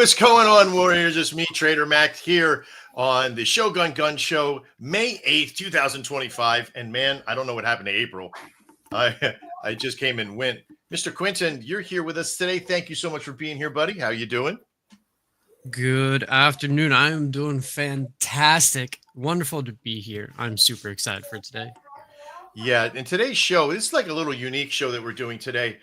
What's going on, Warriors? It's me, Trader Mac, here on the Shogun Gun Show, May 8th, 2025. And man, I don't know what happened to April. I just came and went. Mr. Quinton, you're here with us today. Thank you so much for being here, buddy. How you doing? Good afternoon. I am doing fantastic. Wonderful to be here. I'm super excited for today. Yeah, and today's show, this is like a little unique show that we're doing today.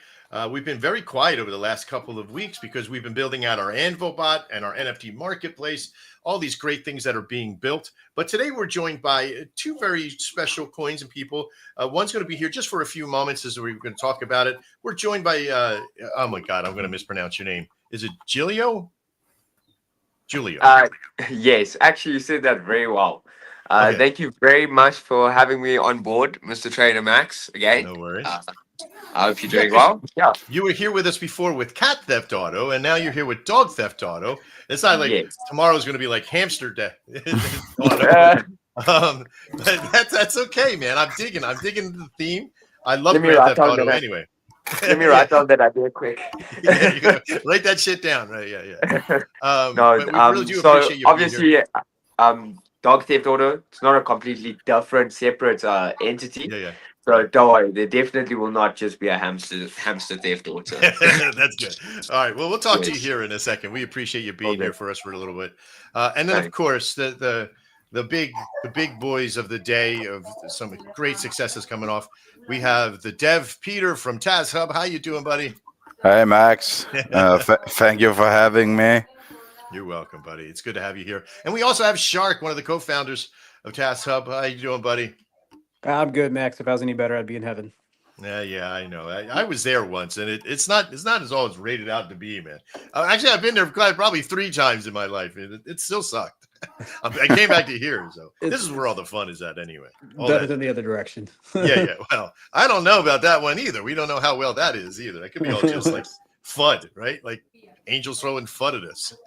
We've been very quiet over the last couple of weeks because we've been building out our Anvil bot and our NFT marketplace, all these great things that are being built. But today we're joined by two very special coins and people. One's going to be here just for a few moments as we're going to talk about it. We're joined by, oh my God, I'm going to mispronounce your name. Is it Julio? Yes, actually, you said that very well. Okay. Thank you very much for having me on board, Mr. Trader Max. Again, No worries. I hope you're doing well. Yeah. You were here with us before with Cat Theft Auto, and now you're here with Dog Theft Auto. It's not like tomorrow's going to be like Hamster Death Auto. But that's okay, man. I'm digging the theme. I love Grand Theft Auto anyway. Let me write down that idea quick. Yeah, you gotta write that shit down, right? Yeah. No, but we really do appreciate you obviously, being here. Dog Theft Auto, it's not a completely different, separate entity. Yeah. So don't worry, there definitely will not just be a hamster theft auto. That's good. All right. Well, we'll talk to you here in a second. We appreciate you being here for us for a little bit. And then, of course, the big boys of the day of some great successes coming off. We have the Dev Peter from TassHub. How you doing, buddy? Hey, Max. Thank you for having me. You're welcome, buddy. It's good to have you here. And we also have Shark, one of the co-founders of TassHub. How you doing, buddy? I'm good, Max. If I was any better, I'd be in heaven. Yeah, I know. I was there once, and it's not as all it's rated out to be, man. Actually, I've been there probably 3 times in my life, and it still sucked. I came back to here, so this is where all the fun is at, anyway. Better than the other direction. Yeah. Well, I don't know about that one either. We don't know how well that is either. That could be all just like FUD, right? Like angels throwing FUD at us.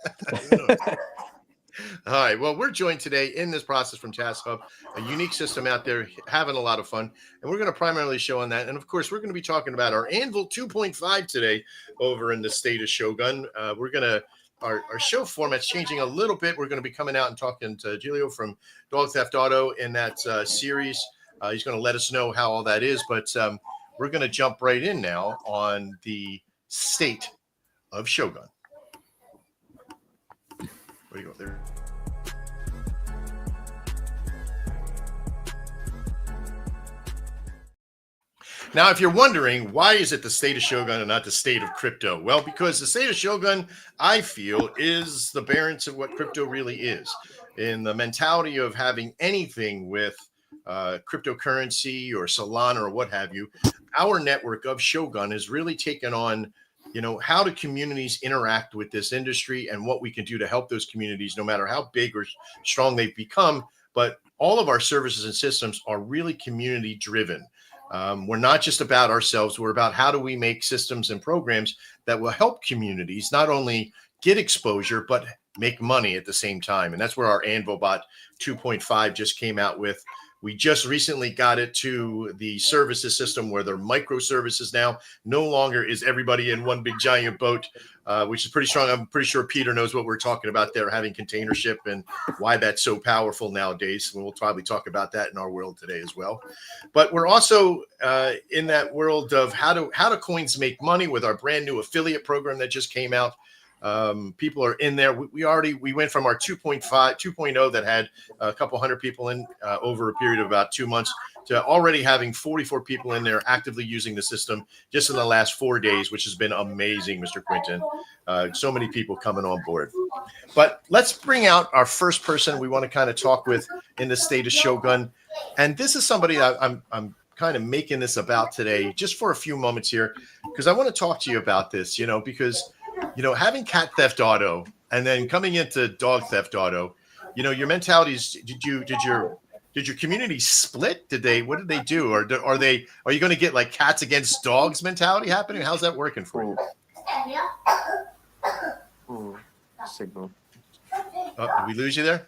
All right. Well, we're joined today in this process from TassHub, a unique system out there having a lot of fun. And we're going to primarily show on that. And of course, we're going to be talking about our Anvil 2.5 today over in the state of Shogun. Our show format's changing a little bit. We're going to be coming out and talking to Julio from Dog Theft Auto in that series. He's going to let us know how all that is. But we're going to jump right in now on the state of Shogun. Where do you go there? Now, if you're wondering, why is it the state of Shogun and not the state of crypto? Well, because the state of Shogun, I feel, is the bearance of what crypto really is. In the mentality of having anything with cryptocurrency or Solana or what have you, our network of Shogun has really taken on how do communities interact with this industry and what we can do to help those communities, no matter how big or strong they've become. But all of our services and systems are really community driven. We're not just about ourselves. We're about how do we make systems and programs that will help communities not only get exposure, but make money at the same time. And that's where our Anvil bot 2.5 just came out with. We just recently got it to the services system where they're microservices now. No longer is everybody in one big giant boat, which is pretty strong. I'm pretty sure Peter knows what we're talking about there, having containership and why that's so powerful nowadays. We'll probably talk about that in our world today as well. But we're also in that world of how do coins make money with our brand new affiliate program that just came out. People are in there. We went from our 2.0 that had a couple hundred people in over a period of about 2 months to already having 44 people in there actively using the system just in the last 4 days, which has been amazing, Mr. Quinton. So many people coming on board. But let's bring out our first person we want to kind of talk with in the state of Shogun. And this is somebody I'm kind of making this about today just for a few moments here, because I want to talk to you about this, because having Cat Theft Auto and then coming into Dog Theft Auto, your mentalities, did your community split? What did they do? Or are you going to get like cats against dogs mentality happening? How's that working for you? Signal. Did we lose you there?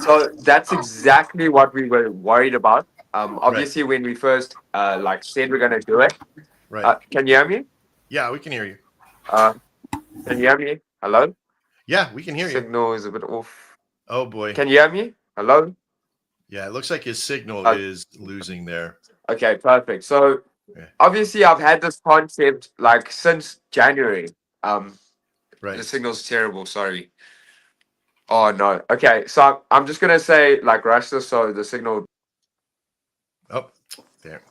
So that's exactly what we were worried about. Obviously, when we first said we're going to do it. Right. Can you hear me? Yeah, we can hear you. Can you hear me? Hello? Yeah, we can hear you. Signal is a bit off. Oh boy. Can you hear me? Hello? Yeah, it looks like his signal is losing there. Okay, perfect. So Yeah. obviously I've had this concept like since January. The Right. signal's terrible, sorry. Oh no. Okay, so I'm just gonna say like rush this so the signal. Oh, there.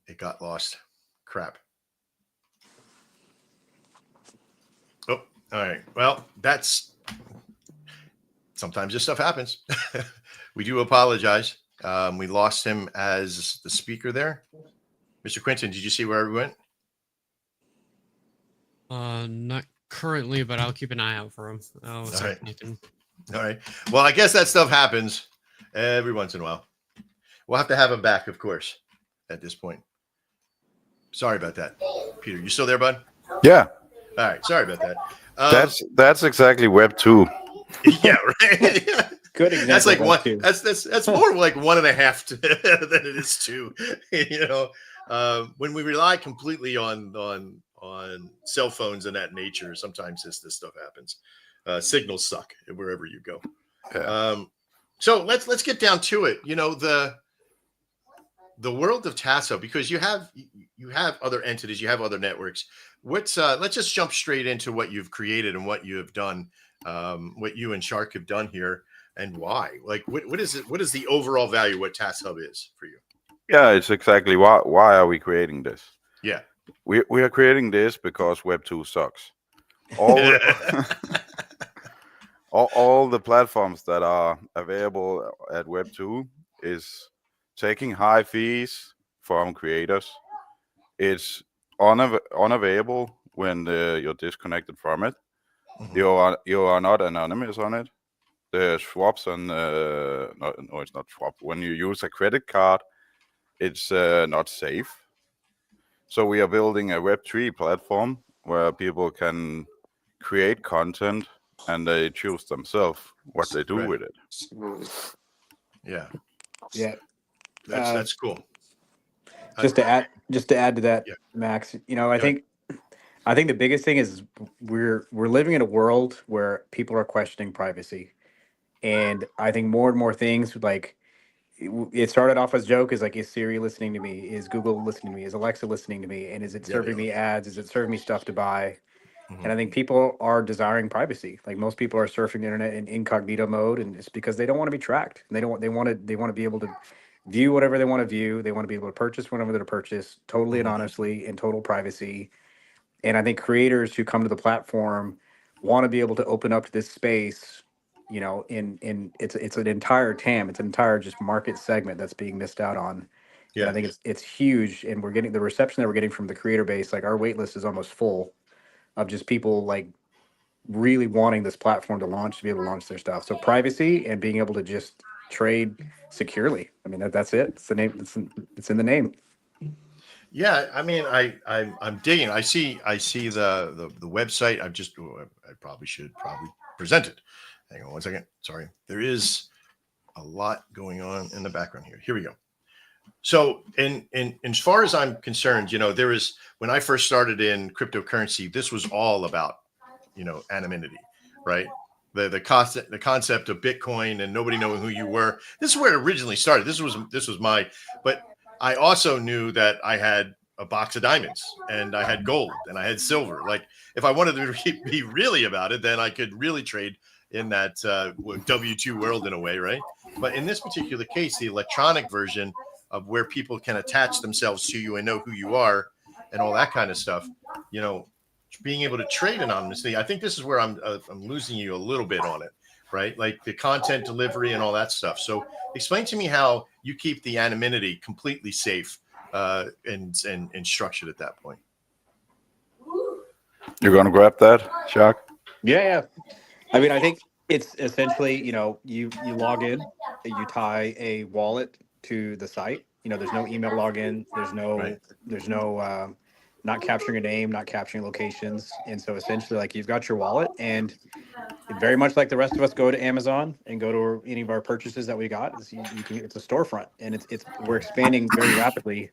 It got lost. Crap. Oh, all right. Well, that's sometimes this stuff happens. We do apologize. We lost him as the speaker there. Mr. Quinton, did you see where we went? Not currently, but I'll keep an eye out for him. Oh, All sorry, right. Nathan. All right. Well, I guess that stuff happens every once in a while. We'll have to have him back, of course, at this point. Sorry about that. Peter, you still there, bud? Yeah, All right. Sorry about that. that's exactly Web 2. Yeah, right. Good example. That's like of one. too. That's more like 1.5 than it is 2. When we rely completely on cell phones and that nature, sometimes this stuff happens. Signals suck wherever you go. Yeah. So let's get down to it. The world of TassHub, because you have other entities, you have other networks. Let's just jump straight into what you've created and what you have done, what you and Shark have done here, and why. Like, what is it? What is the overall value? What TassHub is for you? Yeah, it's exactly why are we creating this? Yeah, We are creating this because Web 2 sucks. All all the platforms that are available at Web 2 is taking high fees from creators. It's unavailable when you're disconnected from it. Mhm. You are not anonymous on it. The swaps on no, it's not swap. When you use a credit card, it's not safe. So we are building a Web3 platform where people can create content and they choose themselves what they do Right. with it. Yeah, Yeah. that's cool. Just to add to that, Yeah. Max. I Go ahead. think the biggest thing is we're living in a world where people are questioning privacy, and I think more and more things like it started off as a joke is like, is Siri listening to me? Is Google listening to me? Is Alexa listening to me? And is it Yeah, they serving are. me ads? Is it serving me stuff to buy? Mhm. And I think people are desiring privacy. Like most people are surfing the internet in incognito mode, and it's because they don't want to be tracked. And they want to be able to view whatever they want to view. They want to be able to purchase whatever they're to purchase, totally and Mhm. honestly, in total privacy. And I think creators who come to the platform want to be able to open up this space. In it's an entire TAM, it's an entire just market segment that's being missed out on. And I Yeah. think it's huge. And we're getting the reception that we're getting from the creator base. Like our wait list is almost full of just people like really wanting this platform to launch to be able to launch their stuff. So privacy and being able to just trade securely. I mean that's it. It's the name. It's in the name. Yeah, I mean, I'm digging. I see the website. I probably should present it. Hang on one second. Sorry, there is a lot going on in the background here. Here we go. So, in as far as I'm concerned, there is when I first started in cryptocurrency, this was all about anonymity, right? The concept of Bitcoin and nobody knowing who you were. This is where it originally started. This was but I also knew that I had a box of diamonds and I had gold and I had silver. Like if I wanted to be really about it, then I could really trade in that W2 world in a way, right? But in this particular case, the electronic version of where people can attach themselves to you and know who you are and all that kind of stuff, being able to trade anonymously. I think this is where I'm losing you a little bit on it, right? Like the content delivery and all that stuff. So explain to me how you keep the anonymity completely safe and structured at that point. You're gonna grab that, Shark? Yeah. I mean, I think it's essentially, you log in, you tie a wallet to the site. There's no email login. Right. There's no not capturing a name, not capturing locations. And so essentially, like you've got your wallet, and very much like the rest of us go to Amazon and go to any of our purchases that we got, you can. It's a storefront, and we're expanding very rapidly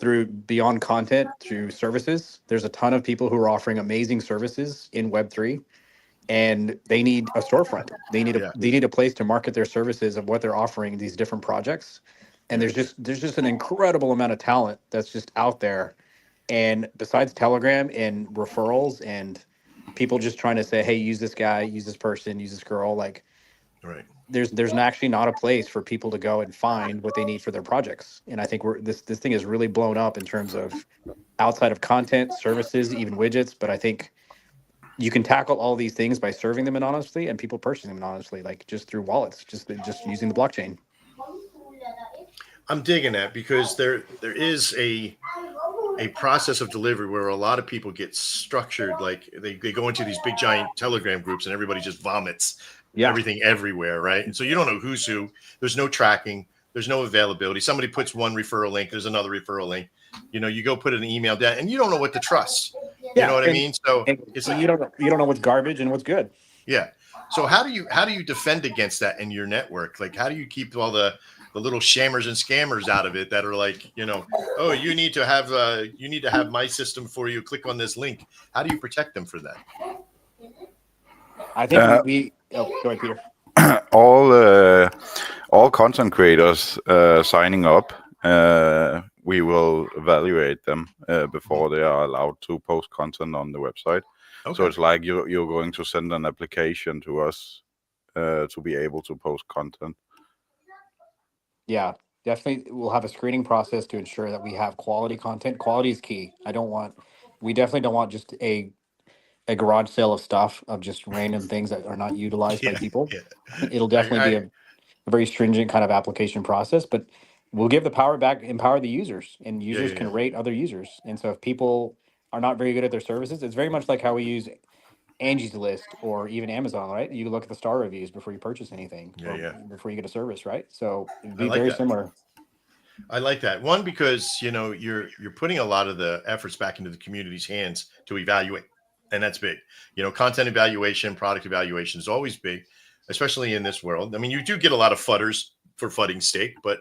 through beyond content through services. There's a ton of people who are offering amazing services in Web3, and they need a storefront. They need a place to market their services of what they're offering these different projects. And there's just an incredible amount of talent that's just out there. And besides Telegram and referrals and people just trying to say, hey, use this guy, use this person, use this girl, like Right. there's actually not a place for people to go and find what they need for their projects. And I think this thing is really blown up in terms of outside of content, services, even widgets. But I think you can tackle all these things by serving them anonymously and people purchasing them anonymously, like just through wallets, just using the blockchain. I'm digging that because there is a process of delivery where a lot of people get structured, like they go into these big giant Telegram groups and everybody just vomits everything everywhere, right? And so you don't know who's who. There's no tracking. There's no availability. Somebody puts one referral link. There's another referral link. You go put an email down, and you don't know what to trust. You know what I mean? So it's like, you don't know what's garbage and what's good. Yeah. So how do you defend against that in your network? Like, how do you keep all the little shammers and scammers out of it that are like, oh, you need to have my system for you. Click on this link. How do you protect them for that? I think go ahead, Peter. All content creators signing up, we will evaluate them before they are allowed to post content on the website. Okay. So it's like you're going to send an application to us to be able to post content. Yeah, definitely. We'll have a screening process to ensure that we have quality content. Quality is key. We definitely don't want just a garage sale of stuff of just random things that are not utilized by people. Yeah. It'll definitely be a very stringent kind of application process, but we'll give the power back, empower the users, and users can rate other users. And so if people are not very good at their services, it's very much like how we use Angie's List or even Amazon, right? You look at the star reviews before you purchase anything, before you get a service, right? So it'd be very similar. I like that. One, because you're putting a lot of the efforts back into the community's hands to evaluate, and that's big. Content evaluation, product evaluation is always big, especially in this world. I mean, you do get a lot of fudders for fudding's sake, but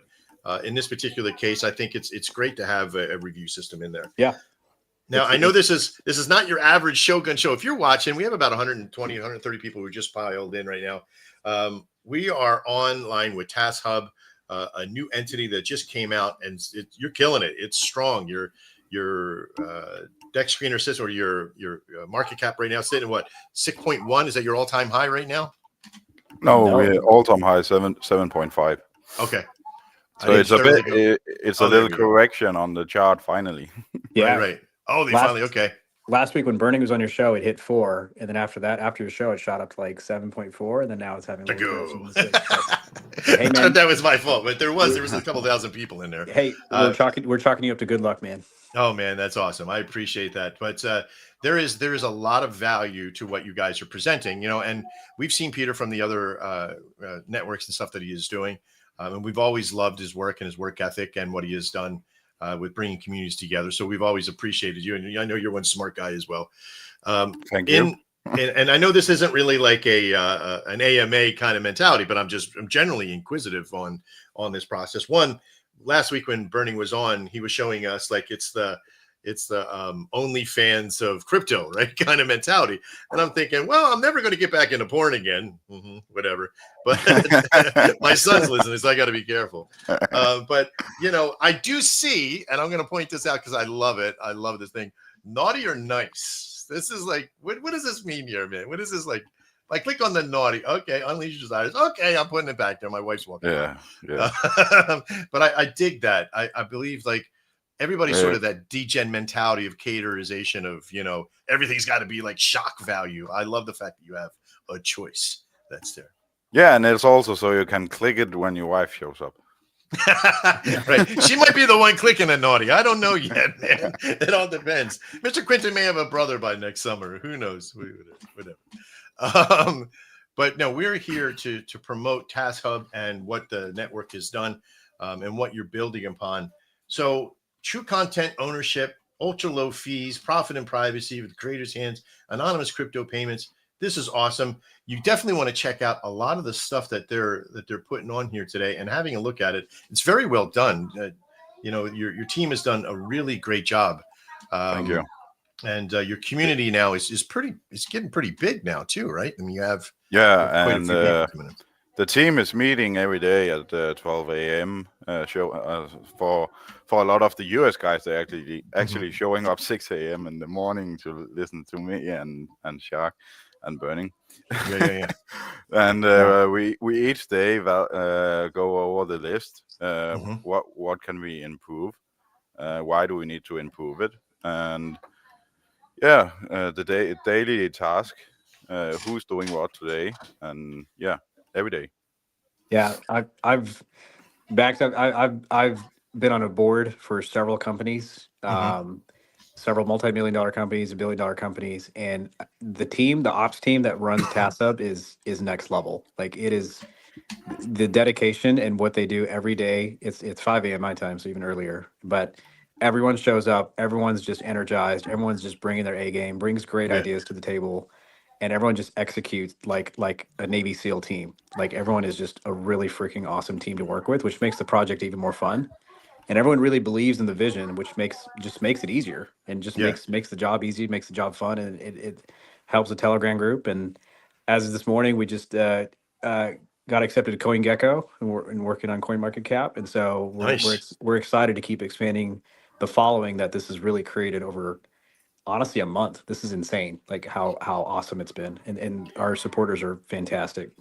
in this particular case, I think it's great to have a review system in there. Yeah. Now, I know this is not your average Shogun show. If you're watching, we have about 120, 130 people who just piled in right now. We are online with TassHub, a new entity that just came out, and you're killing it. It's strong. Your deck screener system, or your market cap right now sitting at what, 6.1? Is that your all-time high right now? No. We're all-time high 7.5. Okay. So it's a little correction on the chart finally. Yeah. Right. Oh, finally, okay. Last week when Burning was on your show, it hit 4, and then after that, after your show, it shot up to like 7.4, and then now it's having. Hey, man, that was my fault, but there was a couple thousand people in there. Hey, we're chalking you up to good luck, man. Oh man, that's awesome. I appreciate that. But there is a lot of value to what you guys are presenting, and we've seen Peter from the other networks and stuff that he is doing, and we've always loved his work and his work ethic and what he has done. With bringing communities together. So we've always appreciated you. And I know you're one smart guy as well. Thank you. And I know this isn't really like an AMA kind of mentality, but I'm generally inquisitive on this process. One, last week when Burning was on, he was showing us like it's the OnlyFans of crypto, right? Kind of mentality. And I'm thinking, well, I'm never going to get back into porn again. Whatever. But my son's listening, so I got to be careful. But, I do see, and I'm going to point this out because I love it. I love this thing. Naughty or nice. This is like, what does this mean here, man? What is this like? I click on the naughty. Okay, unleash your desires. Okay, I'm putting it back there. My wife's walking. Yeah. But I dig that. I believe like, everybody's sort of that degen mentality of caterization of, everything's got to be like shock value. I love the fact that you have a choice that's there. Yeah, and it's also so you can click it when your wife shows up. Right. She might be the one clicking a naughty. I don't know yet, man. It all depends. Mr. Quinton may have a brother by next summer. Who knows? Whatever. But no, we're here to promote TassHub and what the network has done and what you're building upon. So true content ownership, ultra low fees, profit and privacy with creators' hands, anonymous crypto payments. This is awesome. You definitely want to check out a lot of the stuff that they're putting on here today and having a look at it. It's very well done. your team has done a really great job. Thank you. And your community now is getting pretty big now too, right? I mean, you have Yeah, quite a and few people coming in. the team is meeting every day at 12 a.m. For a lot of the US guys, they actually showing up 6 a.m. in the morning to listen to me and Shark and Burning. Yeah. And we each day go over the list. What can we improve? Why do we need to improve it? And the daily task. Who's doing what today? And every day. Yeah, I've backed up. I've been on a board for several companies, several multi-million-dollar companies, and billion-dollar companies, and the ops team that runs TassHub is next level. Like, it is the dedication and what they do every day. It's 5 a.m. my time, so even earlier. But everyone shows up. Everyone's just energized. Everyone's just bringing their A game, brings great ideas to the table, and everyone just executes like a Navy SEAL team. Like, everyone is just a really freaking awesome team to work with, which makes the project even more fun. And everyone really believes in the vision, which makes it easier and just makes the job easy, makes the job fun, and it helps the Telegram group. And as of this morning, we just got accepted to CoinGecko, and we're working on CoinMarketCap, and so we're excited to keep expanding the following that this has really created over, honestly, a month. This is insane, like how awesome it's been, and our supporters are fantastic.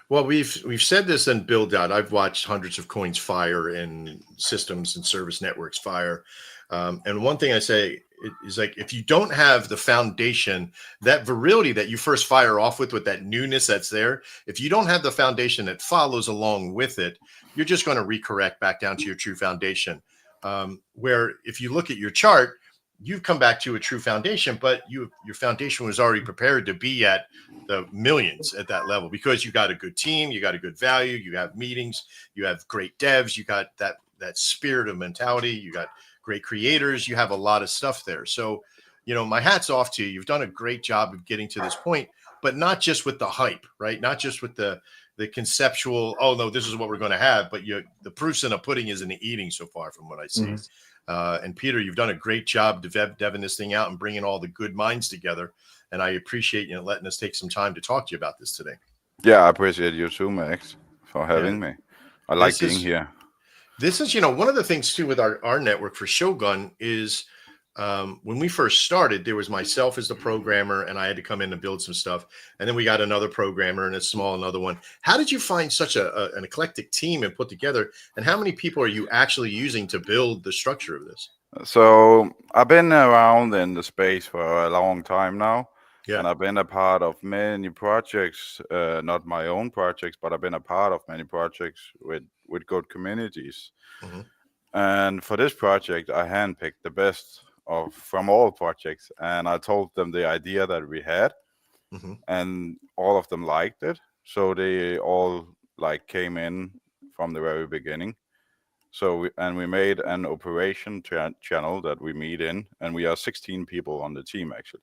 Well, we've said this in build out. I've watched hundreds of coins fire and systems and service networks fire. And one thing I say is, like, if you don't have the foundation, that virility that you first fire off with that newness that's there, if you don't have the foundation that follows along with it, you're just going to recorrect back down to your true foundation. Where if you look at your chart, you've come back to a true foundation, but your foundation was already prepared to be at the millions at that level, because you got a good team, you got a good value, you have meetings, you have great devs, you got that spirit of mentality, you got great creators, you have a lot of stuff there. So, my hat's off to you. You've done a great job of getting to this point, but not just with the hype, right? Not just with the conceptual, oh no, this is what we're going to have, but the proof's in the pudding is in the eating so far, from what I see. And Peter, you've done a great job deving this thing out and bringing all the good minds together. And I appreciate you letting us take some time to talk to you about this today. Yeah, I appreciate you too, Max, for having me. I like being here. This is, one of the things too with our network for Shogun is when we first started, there was myself as the programmer, and I had to come in and build some stuff. And then we got another programmer and another one. How did you find such an eclectic team and put together? And how many people are you actually using to build the structure of this? So I've been around in the space for a long time now. Yeah. And I've been a part of many projects, not my own projects, but I've been a part of many projects with good communities. And for this project, I handpicked the best from all projects, and I told them the idea that we had, and all of them liked it. So they all came in from the very beginning. So we made an operation channel that we meet in, and we are 16 people on the team actually.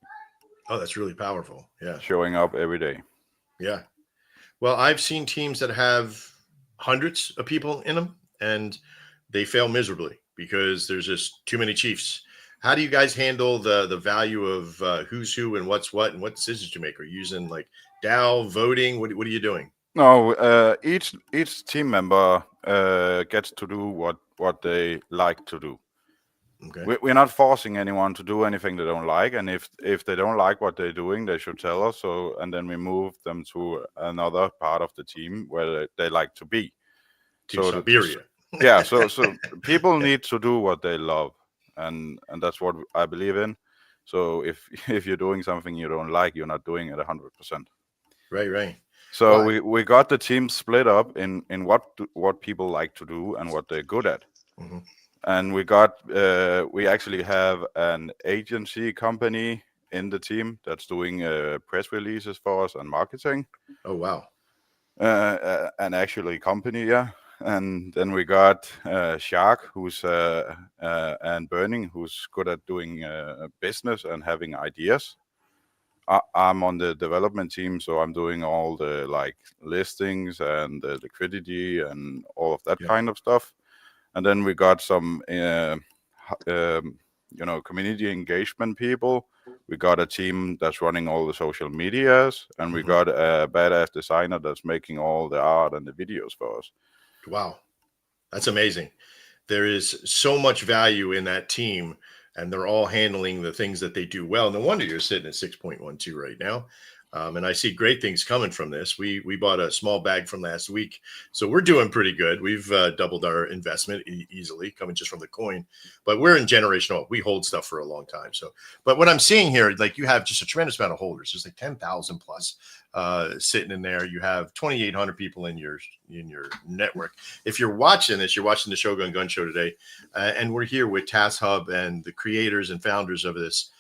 Oh, that's really powerful. Yeah. Showing up every day. Yeah. Well, I've seen teams that have hundreds of people in them, and they fail miserably because there's just too many chiefs. How do you guys handle the value of who's who and what's what and what decisions you make? Are you using DAO voting? What are you doing? No, each team member gets to do what they like to do. Okay. We're not forcing anyone to do anything they don't like, and if they don't like what they're doing, they should tell us. And then we move them to another part of the team where they like to be. To Siberia. Yeah. So people need to do what they love, and that's what I believe in. So if you're doing something you don't like, you're not doing it 100%. Right. So we got the team split up in what people like to do and what they're good at. And we actually have an agency company in the team that's doing press releases for us and marketing. Oh, wow. An actually company, yeah. And then we got Shark, who's and Burning, who's good at doing business and having ideas. I'm on the development team, so I'm doing all the listings and the liquidity and all of that kind of stuff. And then we got some, community engagement people. We got a team that's running all the social medias, and we got a badass designer that's making all the art and the videos for us. Wow, that's amazing. There is so much value in that team, and they're all handling the things that they do well. No wonder you're sitting at 6.12 right now. And I see great things coming from this. We bought a small bag from last week, so we're doing pretty good. We've doubled our investment easily, coming just from the coin. But we're in generational. We hold stuff for a long time. So, but what I'm seeing here, like you have just a tremendous amount of holders. There's like 10,000 plus sitting in there. You have 2,800 people in your network. If you're watching this, you're watching the Shogun Gun Show today, and we're here with TassHub and the creators and founders of this.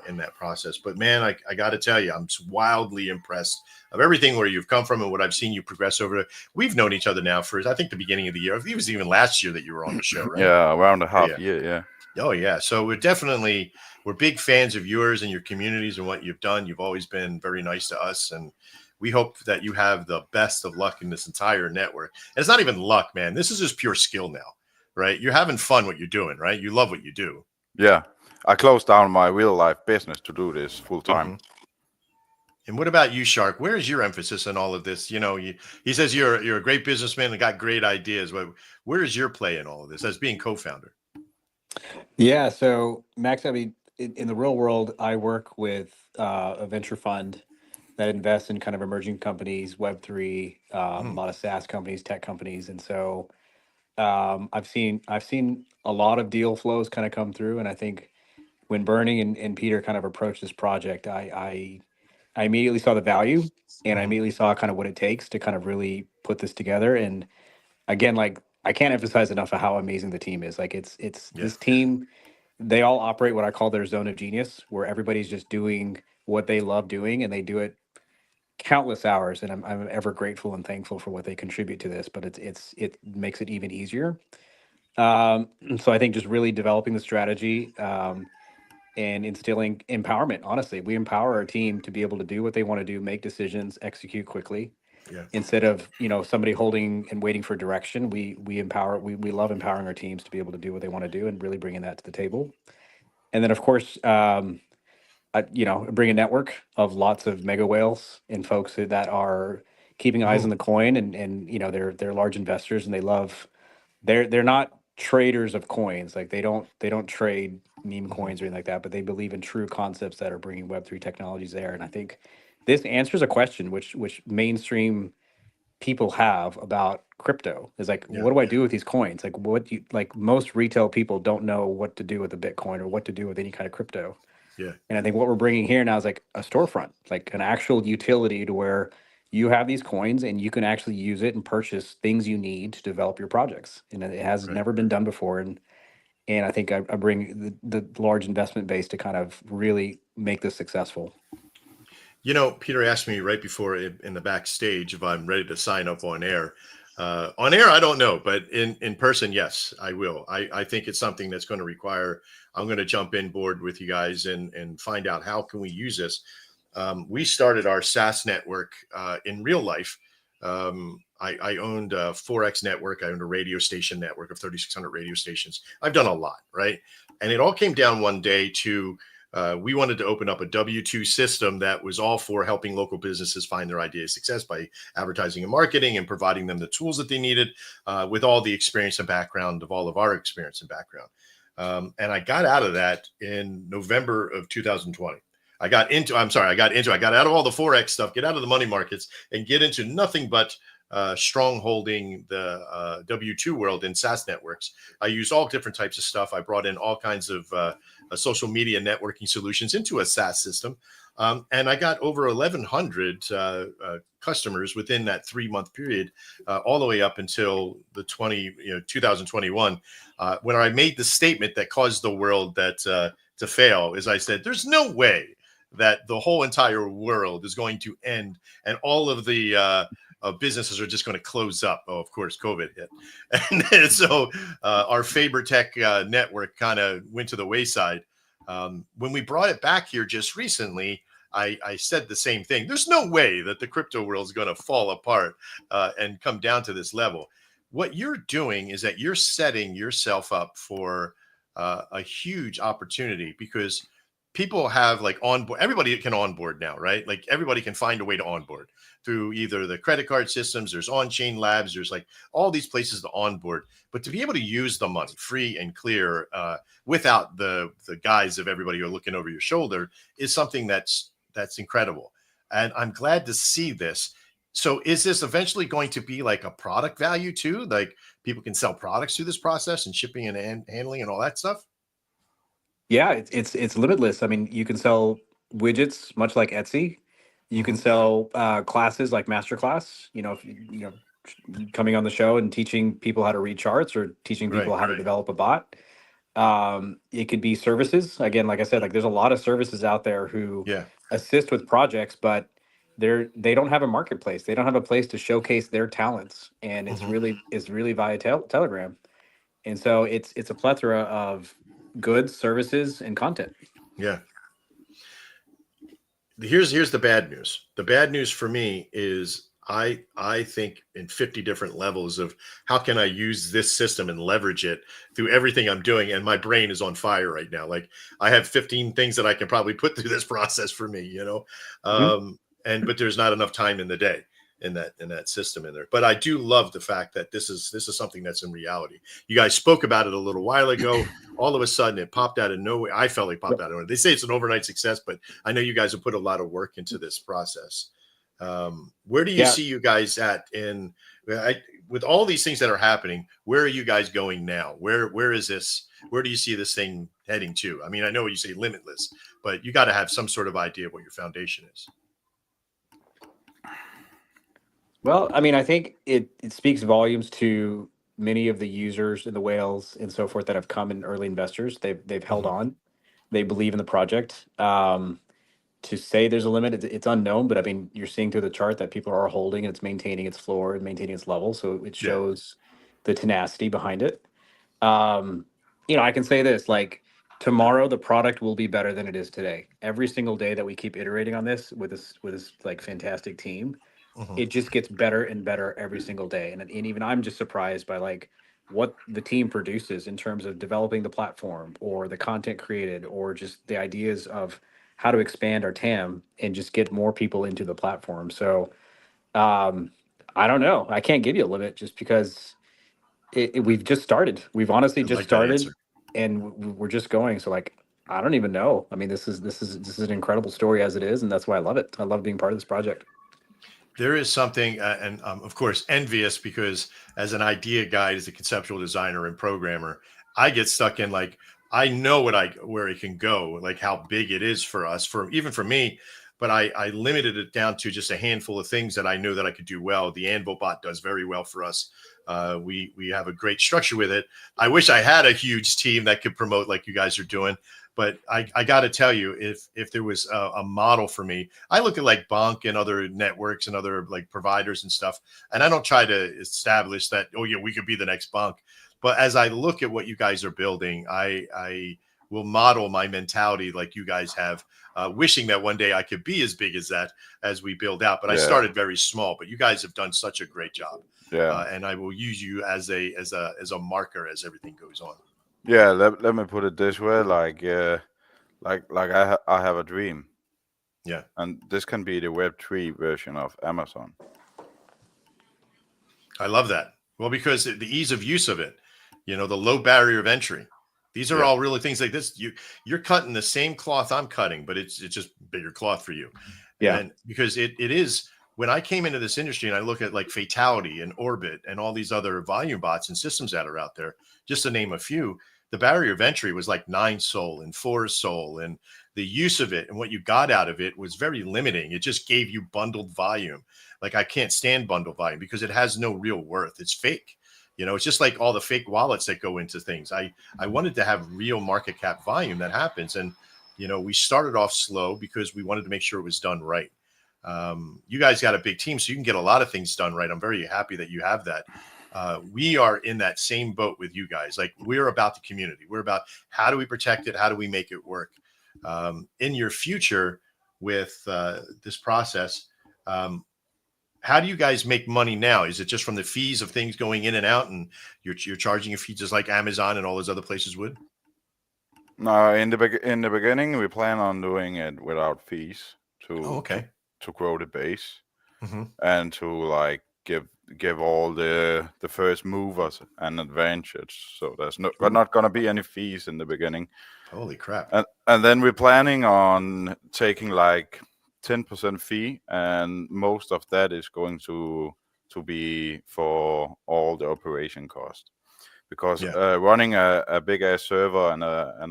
In that process. But man, I got to tell you, I'm wildly impressed of everything where you've come from and what I've seen you progress over. We've known each other now for, I think, the beginning of the year. It was even last year that you were on the show, right? Yeah, around a half year, yeah. Oh, yeah. So we're big fans of yours and your communities and what you've done. You've always been very nice to us, and we hope that you have the best of luck in this entire network. And it's not even luck, man. This is just pure skill now, right? You're having fun what you're doing, right? You love what you do. Yeah. I closed down my real life business to do this full time. And what about you, Shark? Where is your emphasis on all of this? You know, he says you're a great businessman and got great ideas. Where is your play in all of this as being co-founder? Yeah, so Max, I mean, in the real world, I work with a venture fund that invests in kind of emerging companies, Web3, a lot of SaaS companies, tech companies, and so I've seen a lot of deal flows kind of come through, and I think when Bernie and Peter kind of approached this project, I immediately saw the value, and I immediately saw kind of what it takes to kind of really put this together. And again, like, I can't emphasize enough of how amazing the team is. Like, it's this team, they all operate what I call their zone of genius, where everybody's just doing what they love doing, and they do it countless hours. And I'm ever grateful and thankful for what they contribute to this. But it makes it even easier. So I think just really developing the strategy. And instilling empowerment. Honestly, we empower our team to be able to do what they want to do, make decisions, execute quickly. Yeah. Instead of somebody holding and waiting for direction, we empower. We love empowering our teams to be able to do what they want to do and really bringing that to the table. And then, of course, bring a network of lots of mega whales and folks that are keeping eyes on the coin, and they're large investors, and they love. They're not traders of coins. Like, they don't trade meme coins or anything like that, but they believe in true concepts that are bringing Web3 technologies there. And I think this answers a question which mainstream people have about crypto, is like, what do I do with these coins? Like, most retail people don't know what to do with a Bitcoin or what to do with any kind of crypto. Yeah. And I think what we're bringing here now is like a storefront, like an actual utility to where you have these coins and you can actually use it and purchase things you need to develop your projects. And it has never been done before. And I think I bring the large investment base to kind of really make this successful. You know, Peter asked me right before in the backstage if I'm ready to sign up on air. On air, I don't know, but in person, yes, I will. I think it's something that's going to require, I'm going to jump in board with you guys and find out how can we use this. We started our SaaS network in real life. I owned a 4X network. I owned a radio station network of 3,600 radio stations. I've done a lot, right? And it all came down one day to we wanted to open up a W-2 system that was all for helping local businesses find their idea of success by advertising and marketing and providing them the tools that they needed with all the experience and background of all of our experience and background. And I got out of that in November of 2020. I got out of all the 4X stuff, get out of the money markets, and get into nothing but strongholding the W-2 world in SaaS networks. I used all different types of stuff. I brought in all kinds of social media networking solutions into a SaaS system. And I got over 1,100 customers within that 3-month period, all the way up until the 2021, when I made the statement that caused the world to fail. Is I said, there's no way that the whole entire world is going to end and all of the businesses are just going to close up. Oh, of course, COVID hit. And so our Faber Tech network kind of went to the wayside. When we brought it back here just recently, I said the same thing. There's no way that the crypto world is going to fall apart and come down to this level. what you're doing is that you're setting yourself up for a huge opportunity, because people have like onboard, everybody can onboard now, right? Like everybody can find a way to onboard through either the credit card systems, there's on-chain labs, there's like all these places to onboard. But to be able to use the money free and clear without the guise of everybody who are looking over your shoulder is something that's incredible. And I'm glad to see this. So is this eventually going to be like a product value too? Like people can sell products through this process and shipping and handling and all that stuff? Yeah, it's limitless. I mean, you can sell widgets much like Etsy. You can sell classes like masterclass. If coming on the show and teaching people how to read charts or teaching people how to develop a bot. It could be services. Again, like I said, like there's a lot of services out there who assist with projects, but they don't have a marketplace. They don't have a place to showcase their talents, and it's really via Telegram. And so it's a plethora of goods, services, and content. Yeah. Here's the bad news. The bad news for me is I think in 50 different levels of how can I use this system and leverage it through everything I'm doing. And my brain is on fire right now. Like I have 15 things that I can probably put through this process for me, but there's not enough time in the day in that system in there. But I do love the fact that this is something that's in reality. You guys spoke about it a little while ago. All of a sudden it popped out of nowhere. I felt like it popped out of nowhere. They say it's an overnight success, but I know you guys have put a lot of work into this process. Where do you see you guys at with all these things that are happening? Where are you guys going now? Where is this? Where do you see this thing heading to? I mean, I know you say limitless, but you got to have some sort of idea of what your foundation is. Well, I mean, I think it speaks volumes to many of the users and the whales and so forth that have come in, early investors. They've held on. They believe in the project. To say there's a limit, it's unknown, but I mean, you're seeing through the chart that people are holding and it's maintaining its floor and maintaining its level. So it shows the tenacity behind it. I can say this, like tomorrow, the product will be better than it is today. Every single day that we keep iterating on this with this like fantastic team, it just gets better and better every single day. And even I'm just surprised by like what the team produces in terms of developing the platform or the content created or just the ideas of how to expand our TAM and just get more people into the platform. So I don't know. I can't give you a limit just because we've just started. We've honestly just started and we're just going. So like, I don't even know. I mean, this is an incredible story as it is. And that's why I love it. I love being part of this project. There is something, and of course, envious because as an idea guy, as a conceptual designer and programmer, I get stuck in like, I know where it can go, like how big it is for us, even for me, but I limited it down to just a handful of things that I knew that I could do well. The Anvil bot does very well for us. We have a great structure with it. I wish I had a huge team that could promote like you guys are doing. But I got to tell you, if there was a model for me, I look at like Bonk and other networks and other like providers and stuff, and I don't try to establish that, oh yeah, we could be the next Bonk. But as I look at what you guys are building, I will model my mentality like you guys have, wishing that one day I could be as big as that as we build out. But I started very small, but you guys have done such a great job. And I will use you as a marker as everything goes on. Yeah, let me put it this way, like I have a dream. Yeah. And this can be the Web3 version of Amazon. I love that. Well, because the ease of use of it, the low barrier of entry. These are all really things like this. You're cutting the same cloth I'm cutting, but it's just bigger cloth for you. Yeah. And because it is, when I came into this industry and I look at like Fatality and Orbit and all these other volume bots and systems that are out there, just to name a few, the barrier of entry was like 9 Sol and 4 Sol, and the use of it and what you got out of it was very limiting. It just gave you bundled volume. Like I can't stand bundled volume because it has no real worth. It's fake. It's just like all the fake wallets that go into things. I wanted to have real market cap volume that happens. And, we started off slow because we wanted to make sure it was done right. You guys got a big team, so you can get a lot of things done right. I'm very happy that you have that. We are in that same boat with you guys. Like we're about the community. We're about how do we protect it? How do we make it work? In your future with this process, how do you guys make money now? Is it just from the fees of things going in and out, and you're charging a fee just like Amazon and all those other places would? No, in the beginning, we plan on doing it without fees Oh, okay. to grow the base Hmm. and to like give all the first movers an advantage. So there's not gonna be any fees in the beginning, Holy crap. and then we're planning on taking like 10% fee, and most of that is going to be for all the operation cost. Because Yeah. running a big ass server and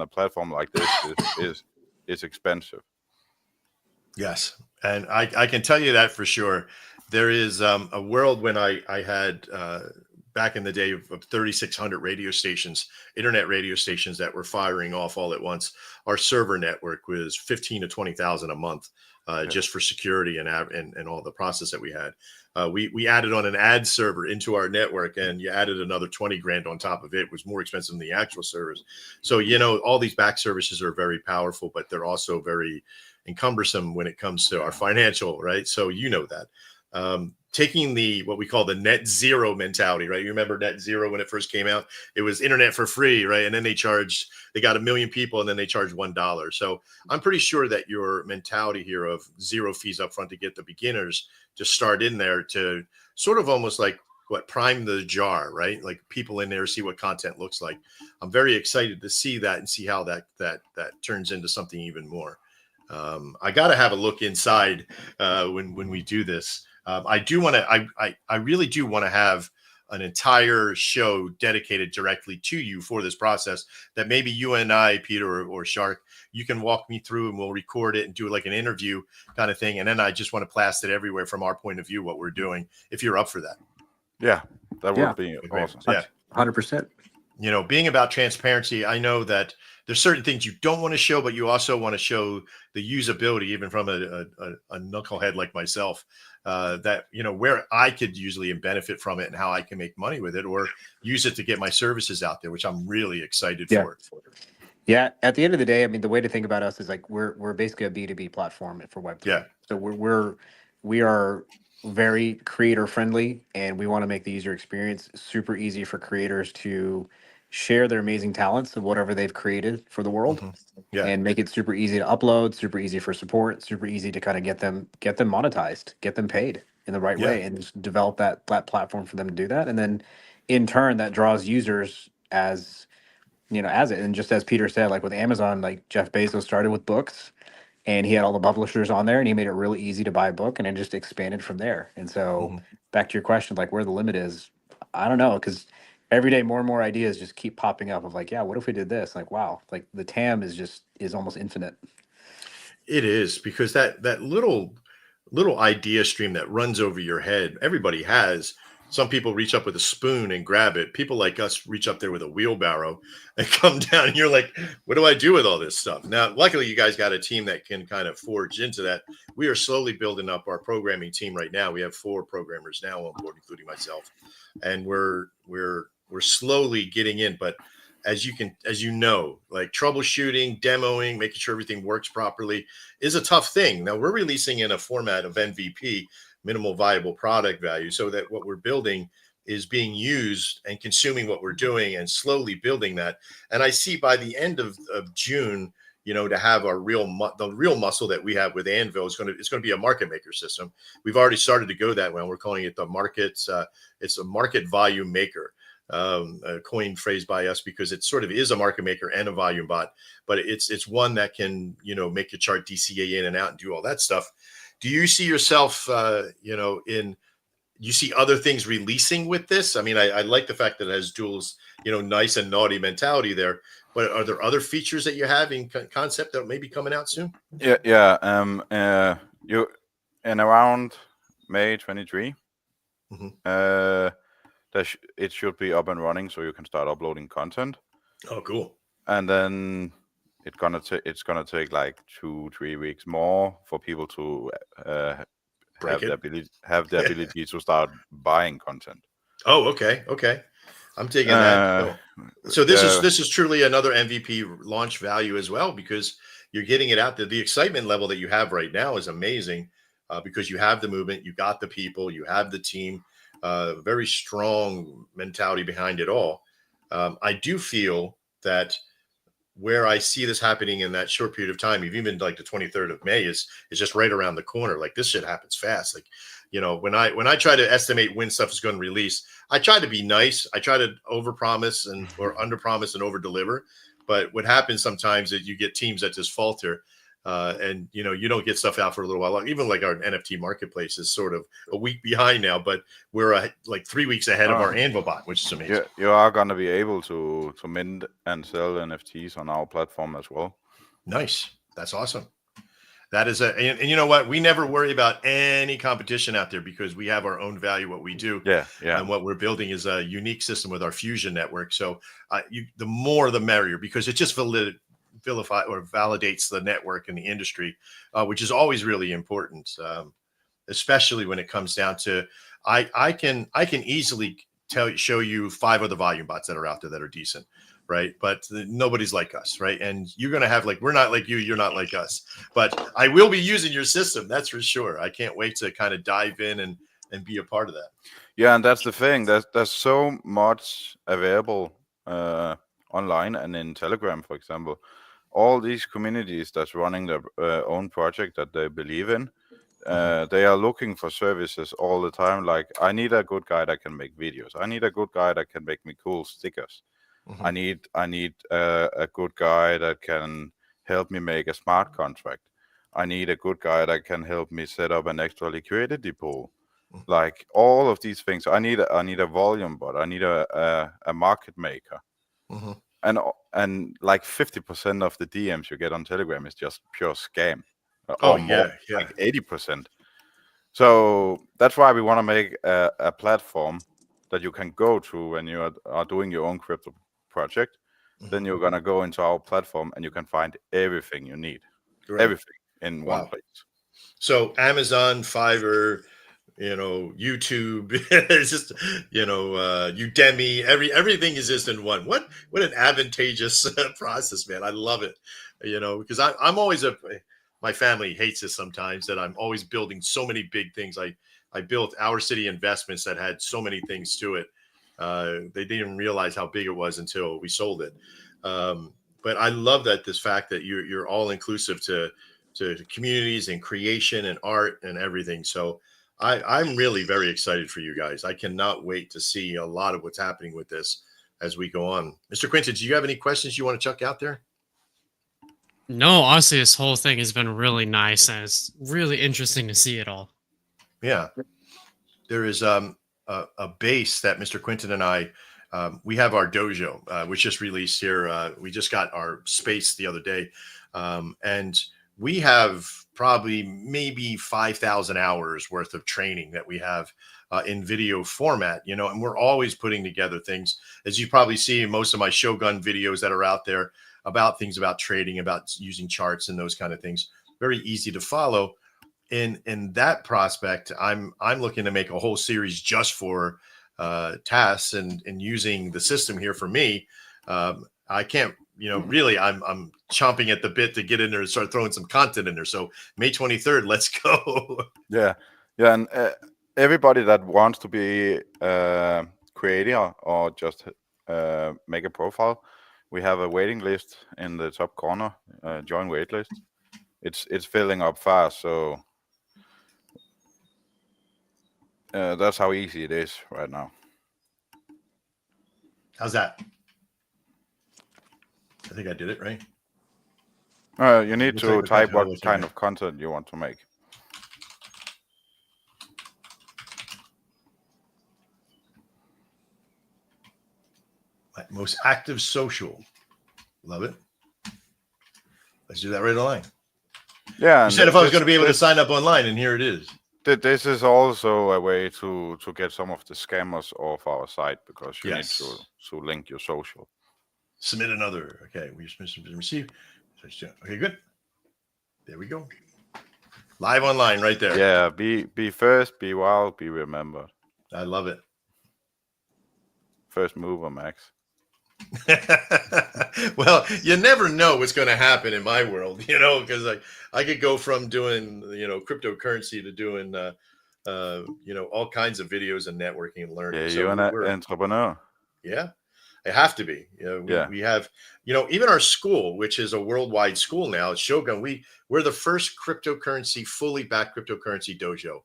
a platform like this is expensive. Yes. And I can tell you that for sure. There is a world when I had back in the day of 3,600 radio stations, internet radio stations that were firing off all at once. Our server network was 15 to 20,000 a month, just for security and all the process that we had. We added on an ad server into our network, and you added another 20 grand on top of it. It was more expensive than the actual servers. So, all these back services are very powerful, but they're also very encumbersome when it comes to our financial, right? So that. Taking what we call the net zero mentality, right? You remember net zero when it first came out? It was internet for free, right? And then they got 1 million people, and then they charged $1. So I'm pretty sure that your mentality here of zero fees up front to get the beginners to start in there to sort of almost like prime the jar, right? Like people in there see what content looks like. I'm very excited to see that and see how that turns into something even more. I got to have a look inside when we do this. I do want to. I really do want to have an entire show dedicated directly to you for this process. That maybe you and I, Peter or Shark, you can walk me through, and we'll record it and do like an interview kind of thing. And then I just want to blast it everywhere from our point of view, what we're doing. If you're up for that, Yeah, that would be awesome. Yeah, 100%. Being about transparency, I know that there's certain things you don't want to show, but you also want to show the usability, even from a knucklehead like myself, that, where I could usually benefit from it and how I can make money with it or use it to get my services out there, which I'm really excited for. Yeah. At the end of the day, I mean, the way to think about us is like we're basically a B2B platform for Web3. Yeah. So we are very creator friendly, and we want to make the user experience super easy for creators to share their amazing talents of whatever they've created for the world. Yeah. And make it super easy to upload, super easy for support, super easy to kind of get them monetized, get them paid in the right way, and just develop that platform for them to do that. And then in turn, that draws users as as it. And just as Peter said, like with Amazon, like Jeff Bezos started with books, and he had all the publishers on there, and he made it really easy to buy a book, and it just expanded from there. And so back to your question, like where the limit is, I don't know, because every day more and more ideas just keep popping up of like, yeah, what if we did this? Like, wow, like the TAM is almost infinite. It is, because that little idea stream that runs over your head, everybody has. Some people reach up with a spoon and grab it. People like us reach up there with a wheelbarrow and come down, and you're like, what do I do with all this stuff? Now, luckily, you guys got a team that can kind of forge into that. We are slowly building up our programming team right now. We have 4 programmers now on board, including myself, and we're slowly getting in. But as you know, like troubleshooting, demoing, making sure everything works properly is a tough thing. Now we're releasing in a format of MVP, minimal viable product value, so that what we're building is being used and consuming what we're doing, and slowly building that. And I see by the end of June, to have the real muscle that we have with Anvil it's going to be a market maker system. We've already started to go that way. We're calling it the markets. It's a market volume maker. A coined phrase by us, because it sort of is a market maker and a volume bot, but it's one that can, make your chart DCA in and out and do all that stuff. Do you see yourself, you see other things releasing with this? I mean, I like the fact that it has duals, nice and naughty mentality there, but are there other features that you have in concept that may be coming out soon? Yeah. You in around May 23. It should be up and running, so you can start uploading content. Oh, cool. And then it's gonna take like 2-3 weeks more for people to have the ability to start buying content. Oh, okay. I'm taking that. So this is truly another MVP launch value as well, because you're getting it out there. The excitement level that you have right now is amazing. because you have the movement, you got the people, you have the team, very strong mentality behind it all. I do feel that where I see this happening in that short period of time, even like the 23rd of May is just right around the corner. Like this shit happens fast. Like, when I try to estimate when stuff is going to release, I try to be nice. I try to overpromise or underpromise and overdeliver. But what happens sometimes is you get teams that just falter. And you don't get stuff out for a little while. Even like our NFT marketplace is sort of a week behind now, but we're like 3 weeks ahead of our Anvil bot, which is amazing. You are gonna be able to mint and sell NFTs on our platform as well. Nice. That's awesome. That is and you know what? We never worry about any competition out there because we have our own value, what we do. Yeah. And what we're building is a unique system with our Fusion network. So the more the merrier, because it just vilify or validates the network and the industry, which is always really important, especially when it comes down to I can easily show you 5 other volume bots that are out there that are decent, right? But nobody's like us, right? And you're gonna have we're not like you, you're not like us. But I will be using your system, that's for sure. I can't wait to kind of dive in and be a part of that. Yeah, and that's the thing. There's so much available online and in Telegram, for example. All these communities that's running their own project that they believe in, they are looking for services all the time. Like, I need a good guy that can make videos. I need a good guy that can make me cool stickers. I need a good guy that can help me make a smart contract. I need a good guy that can help me set up an extra liquidity pool. Like all of these things. I need a volume bot. I need a market maker. And like 50% of the DMs you get on Telegram is just pure scam. More, like 80%. So that's why we want to make a platform that you can go to when you are doing your own crypto project. Then you're gonna go into our platform and you can find everything you need. Correct. Everything in one place. So Amazon, Fiverr, YouTube, it's just, Udemy, everything is just in one. What an advantageous process, man. I love it, because I'm always my family hates this sometimes, that I'm always building so many big things. I built Our City Investments that had so many things to it. They didn't realize how big it was until we sold it. But I love this fact that you're all inclusive to communities and creation and art and everything. So I'm really very excited for you guys. I cannot wait to see a lot of what's happening with this as we go on. Mr. Quinton, do you have any questions you want to chuck out there? No, honestly, this whole thing has been really nice, and it's really interesting to see it all. Yeah. There is a base that Mr. Quinton and I, we have our dojo, which just released here. We just got our space the other day. And we have probably maybe 5,000 hours worth of training that we have in video format, and we're always putting together things, as you probably see in most of my Shogun videos that are out there, about things about trading, about using charts and those kind of things. Very easy to follow. In that prospect, I'm looking to make a whole series just for TAS and using the system here for me. I can't, really, I'm chomping at the bit to get in there and start throwing some content in there. So May 23rd, let's go. Yeah. And everybody that wants to be creator or just make a profile, we have a waiting list in the top corner. Join waitlist. It's filling up fast, so that's how easy it is right now. How's that? I think I did it right. You need to type what kind of content you want to make. My most active social. Love it. Let's do that right online. Yeah. You said if I was going to be able to sign up online, and here it is. This is also a way to get some of the scammers off our site, because you need to link your social. Submit another. Okay, we just receive. Okay, good. There we go. Live online right there. Yeah, be first, be wild, be remembered. I love it. First mover, Max. Well, you never know what's going to happen in my world, because I could go from doing, cryptocurrency to doing, all kinds of videos and networking and learning. Yeah, So you're an we're, entrepreneur. yeah, I have to be. Yeah. We have, even our school, which is a worldwide school now, it's Shogun. We're the first fully backed cryptocurrency dojo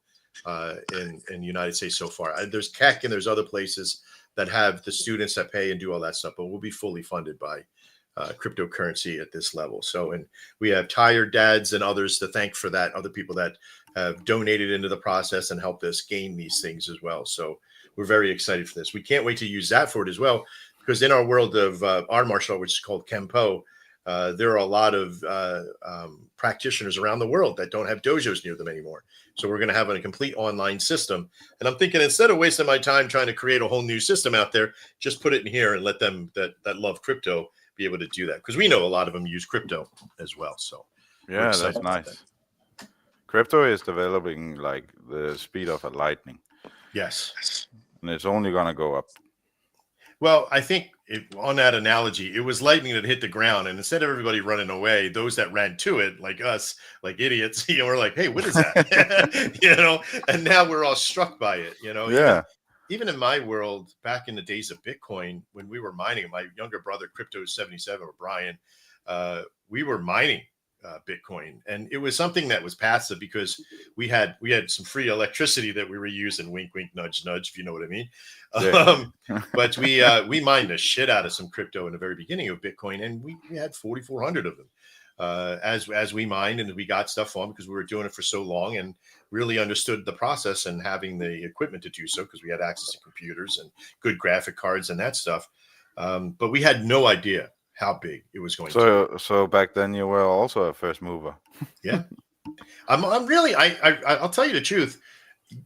in the United States so far. There's Keck and there's other places that have the students that pay and do all that stuff, but we'll be fully funded by cryptocurrency at this level. So, and we have tired dads and others to thank for that, other people that have donated into the process and helped us gain these things as well. So we're very excited for this. We can't wait to use that for it as well, because in our world of our martial art, which is called Kempo, there are a lot of practitioners around the world that don't have dojos near them anymore. So we're going to have a complete online system. And I'm thinking, instead of wasting my time trying to create a whole new system out there, just put it in here and let them that love crypto be able to do that. Because we know a lot of them use crypto as well. So Yeah, that's nice. Crypto is developing like the speed of a lightning. Yes. And it's only going to go up. Well, I think on that analogy, it was lightning that hit the ground, and instead of everybody running away, those that ran to it, like us, like idiots, we're like, "Hey, what is that?" And now we're all struck by it. Yeah. Even in my world, back in the days of Bitcoin, when we were mining, my younger brother, Crypto 77, or Brian, we were mining Bitcoin, and it was something that was passive because we had some free electricity that we were using. Wink, wink, nudge, nudge. If you know what I mean. Yeah. But we mined the shit out of some crypto in the very beginning of Bitcoin, and we had 4,400 of them as we mined and we got stuff on, because we were doing it for so long and really understood the process and having the equipment to do so, because we had access to computers and good graphic cards and that stuff. But we had no idea how big it was going to be. So back then you were also a first mover. Yeah. I'm really, I'll tell you the truth.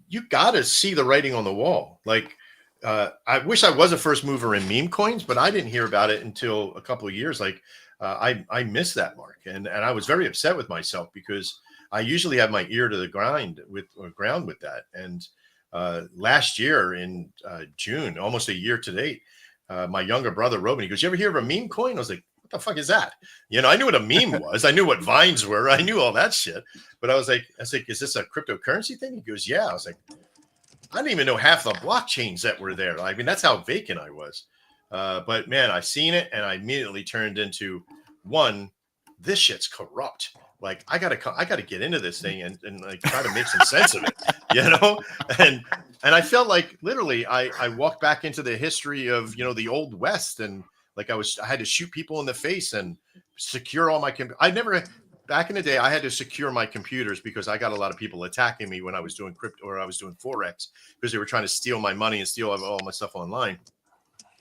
You got to see the writing on the wall. Like, I wish I was a first mover in meme coins, but I didn't hear about it until a couple of years. Like, I missed that mark, and I was very upset with myself, because I usually have my ear to the ground with that. And last year in June, almost a year to date, my younger brother wrote me. He goes, "You ever hear of a meme coin?" I was like, "What the fuck is that?" I knew what a meme was. I knew what vines were. I knew all that shit. But I was like, "Is this a cryptocurrency thing?" He goes, "Yeah." I was like, I didn't even know half the blockchains that were there. I mean, that's how vacant I was. But man, I seen it, and I immediately turned into, one, this shit's corrupt. Like, I gotta get into this thing and like try to make some sense of it, And I felt like literally I walked back into the history of the old West, and like I had to shoot people in the face and secure all my back in the day, I had to secure my computers because I got a lot of people attacking me when I was doing crypto or I was doing Forex, because they were trying to steal my money and steal all my stuff online.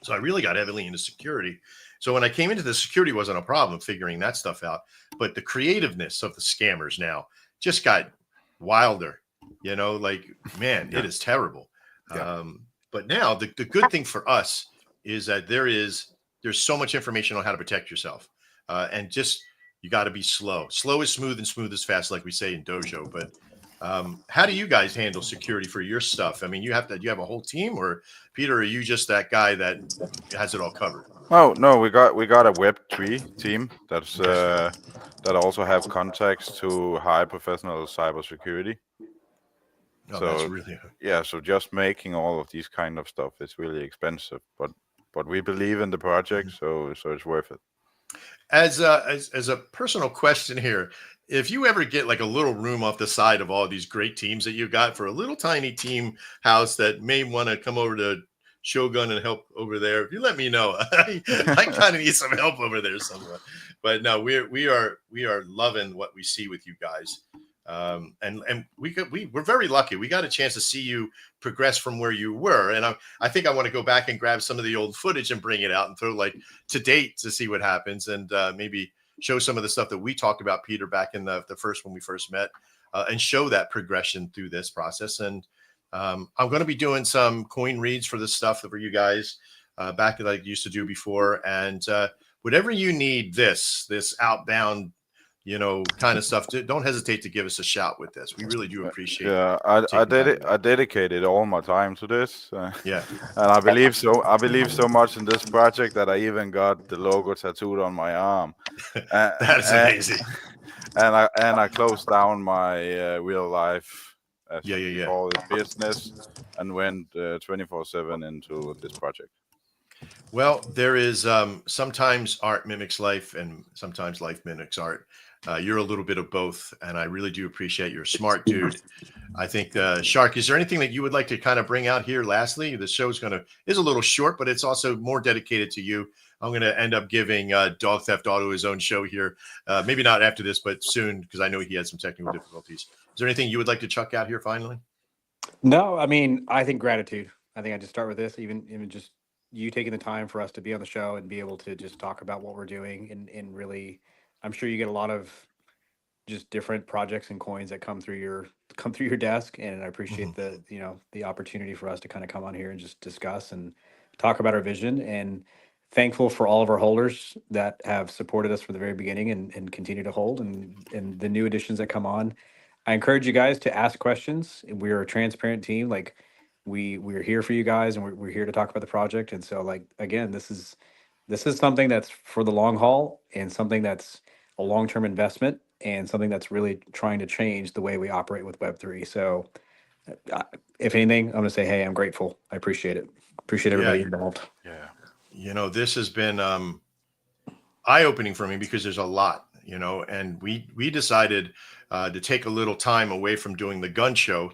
So I really got heavily into security. So when I came into the security, wasn't a problem figuring that stuff out, but the creativeness of the scammers now just got wilder, like, man, It is terrible. Yeah. But now the good thing for us is that there's so much information on how to protect yourself. And just, you got to be slow. Slow is smooth and smooth is fast, like we say in dojo. But how do you guys handle security for your stuff? I mean, you have a whole team, or Peter, are you just that guy that has it all covered? Oh no, we got a Web3 team that's that also have contacts to high professional cybersecurity. Oh, So that's really yeah, so just making all of these kind of stuff is really expensive, but we believe in the project, so it's worth it. As a personal question here, if you ever get like a little room off the side of all these great teams that you got for a little tiny team house that may want to come over to Shogun and help over there, if you let me know, I kind of need some help over there somewhere. But no, we are loving what we see with you guys. And we're very lucky. We got a chance to see you progress from where you were. And I think I want to go back and grab some of the old footage and bring it out and throw like to date to see what happens, and maybe show some of the stuff that we talked about, Peter, back in the first, when we first met, and show that progression through this process. And I'm going to be doing some coin reads for this stuff for you guys back that I used to do before. And whatever you need, this outbound, kind of stuff, don't hesitate to give us a shout with this. We really do appreciate. Yeah, I taking did time it. I dedicated all my time to this, Yeah. and I believe so. I believe so much in this project that I even got the logo tattooed on my arm. That is And- amazing. and I closed down my real life, as Yeah, we call it, business, and went 24/7 into this project. Well, there is sometimes art mimics life and sometimes life mimics art. You're a little bit of both, and I really do appreciate you're a smart dude. I think, Shark, is there anything that you would like to kind of bring out here? Lastly, the show is a little short, but it's also more dedicated to you. I'm going to end up giving Dog Theft Auto his own show here. Maybe not after this, but soon, because I know he had some technical difficulties. Is there anything you would like to chuck out here finally? No, I mean, I think gratitude. I think I just start with this, even just you taking the time for us to be on the show and be able to just talk about what we're doing and really, I'm sure you get a lot of just different projects and coins that come through your desk, and I appreciate the opportunity for us to kind of come on here and just discuss and talk about our vision, and thankful for all of our holders that have supported us from the very beginning and continue to hold, and the new additions that come on. I encourage you guys to ask questions. We're a transparent team. Like we're here for you guys, and we're here to talk about the project. And so, like, again, this is something that's for the long haul, and something that's a long-term investment, and something that's really trying to change the way we operate with Web3. So if anything, I'm going to say, hey, I'm grateful. I appreciate it. Appreciate everybody involved. Yeah. This has been eye-opening for me, because there's a lot, and we decided to take a little time away from doing the gun show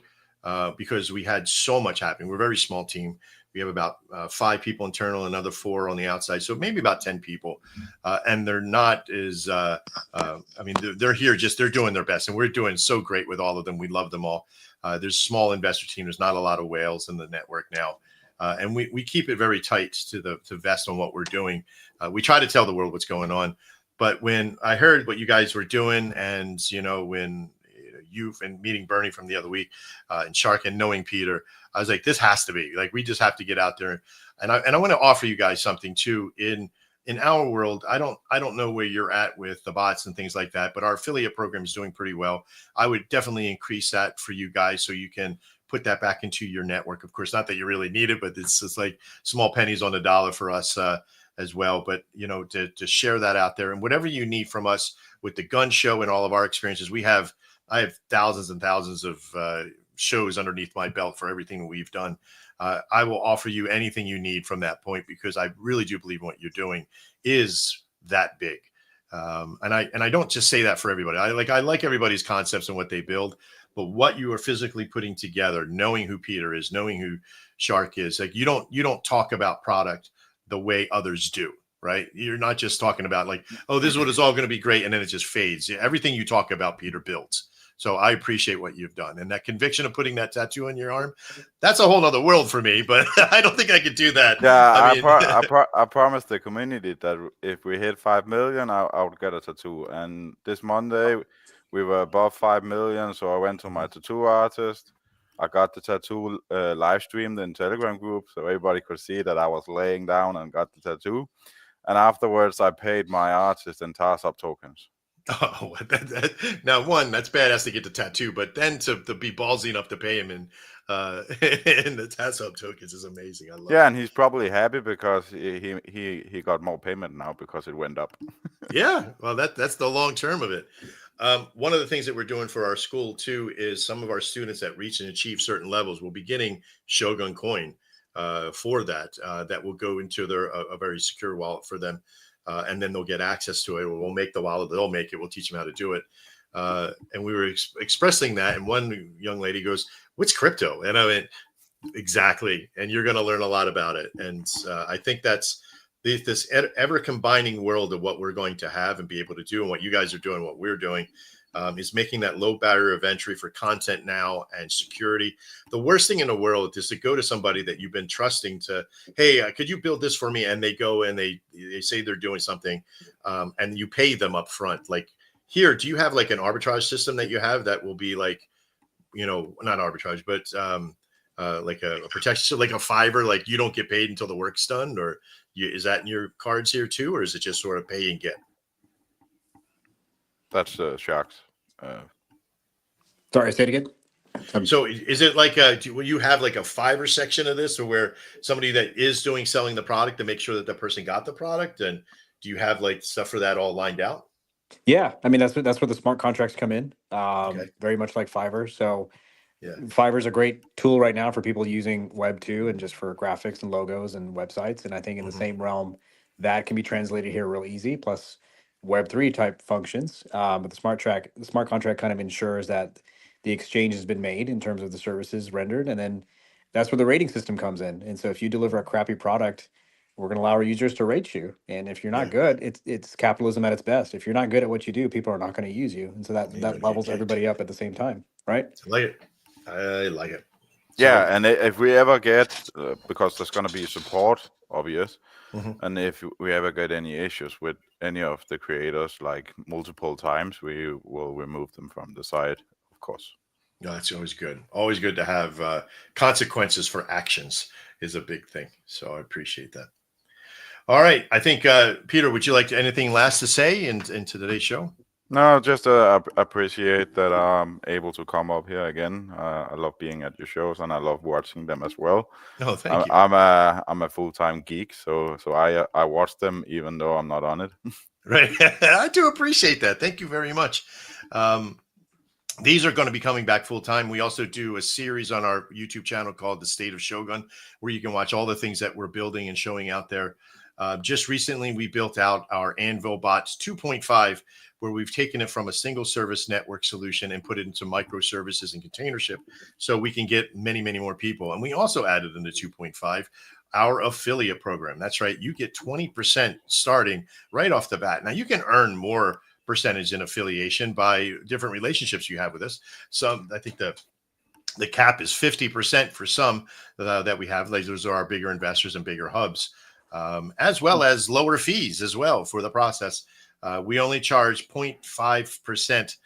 because we had so much happening. We're a very small team. We have about 5 people internal, another 4 on the outside, so maybe about 10 people. And they're not as, they're here they're doing their best, and we're doing so great with all of them. We love them all. There's a small investor team. There's not a lot of whales in the network now. And we keep it very tight to vest on what we're doing. We try to tell the world what's going on. But when I heard what you guys were doing, and, when you and meeting Bernie from the other week and Shark and knowing Peter, I was like, this has to be like, we just have to get out there. And I want to offer you guys something too. In our world, I don't know where you're at with the bots and things like that, but our affiliate program is doing pretty well. I would definitely increase that for you guys so you can put that back into your network. Of course, not that you really need it, but it's just like small pennies on the dollar for us as well. But, to share that out there, and whatever you need from us with the gun show and all of our experiences, I have thousands and thousands of shows underneath my belt for everything that we've done. I will offer you anything you need from that point, because I really do believe what you're doing is that big. And I don't just say that for everybody. I like everybody's concepts and what they build, but what you are physically putting together, knowing who Peter is, knowing who Shark is, like you don't talk about product the way others do, right? You're not just talking about like, oh, this is what is all going to be great, and then it just fades. Everything you talk about, Peter builds. So I appreciate what you've done, and that conviction of putting that tattoo on your arm, that's a whole nother world for me, but I don't think I could do that. Yeah, I promised the community that if we hit 5 million, I would get a tattoo. And this Monday, we were above 5 million, so I went to my tattoo artist. I got the tattoo live streamed in Telegram group, so everybody could see that I was laying down and got the tattoo. And afterwards, I paid my artist in TassHub tokens. Oh, now one, that's badass to get the tattoo, but then to be ballsy enough to pay him in the TassHub tokens is amazing. I love it. And he's probably happy because he got more payment now because it went up. Yeah, well, that's the long term of it. One of the things that we're doing for our school too is some of our students that reach and achieve certain levels will be getting Shogun coin for that will go into a very secure wallet for them. And then they'll get access to it. We'll make the wallet. They'll make it. We'll teach them how to do it. And we were expressing that. And one young lady goes, "What's crypto?" And I went, "Exactly." And you're going to learn a lot about it. And I think that's this ever combining world of what we're going to have and be able to do, and what you guys are doing, what we're doing, is making that low barrier of entry for content now and security. The worst thing in the world is to go to somebody that you've been trusting to, hey, could you build this for me? And they go and they say they're doing something, and you pay them up front. Like here, do you have like an arbitrage system that you have that will be like, not arbitrage, but like a protection, so like a Fiverr, like you don't get paid until the work's done, or is that in your cards here too, or is it just sort of pay and get? That's Sharks. Sorry, say it again. So is it like will you have like a Fiverr section of this, or where somebody that is selling the product to make sure that the person got the product? And do you have like stuff for that all lined out? Yeah, I mean that's where the smart contracts come in. Okay. Very much like Fiverr. So Yeah. Fiverr's a great tool right now for people using Web 2 and just for graphics and logos and websites. And I think in the same realm, that can be translated here real easy. Plus Web 3 type functions. But the smart contract kind of ensures that the exchange has been made in terms of the services rendered, and then that's where the rating system comes in. And so if you deliver a crappy product, we're going to allow our users to rate you. And if you're not good, it's capitalism at its best. If you're not good at what you do, people are not going to use you. And so You're that gonna levels get kicked. everybody up at the same time, right? I like it. I like it. Yeah, and if we ever get, because there's going to be support, obvious, Mhm. and if we ever get any issues with any of the creators, like multiple times, we will remove them from the site, of course. No, that's always good. Always good to have consequences for actions is a big thing. So I appreciate that. All right. I think, Peter, would you like anything last to say into today's show? No, just appreciate that I'm able to come up here again. I love being at your shows, and I love watching them as well. Oh, thank you. I'm a full-time geek, so I watch them even though I'm not on it. Right. I do appreciate that. Thank you very much. These are going to be coming back full time. We also do a series on our YouTube channel called The State of Shogun, where you can watch all the things that we're building and showing out there. Just recently, we built out our Anvil Bots 2.5, where we've taken it from a single service network solution and put it into microservices and containership so we can get many, many more people. And we also added in the 2.5 our affiliate program. That's right. You get 20% starting right off the bat. Now, you can earn more percentage in affiliation by different relationships you have with us. Some, I think the cap is 50% for some that we have. Those are our bigger investors and bigger hubs, as well as lower fees as well for the process. We only charge 0.5%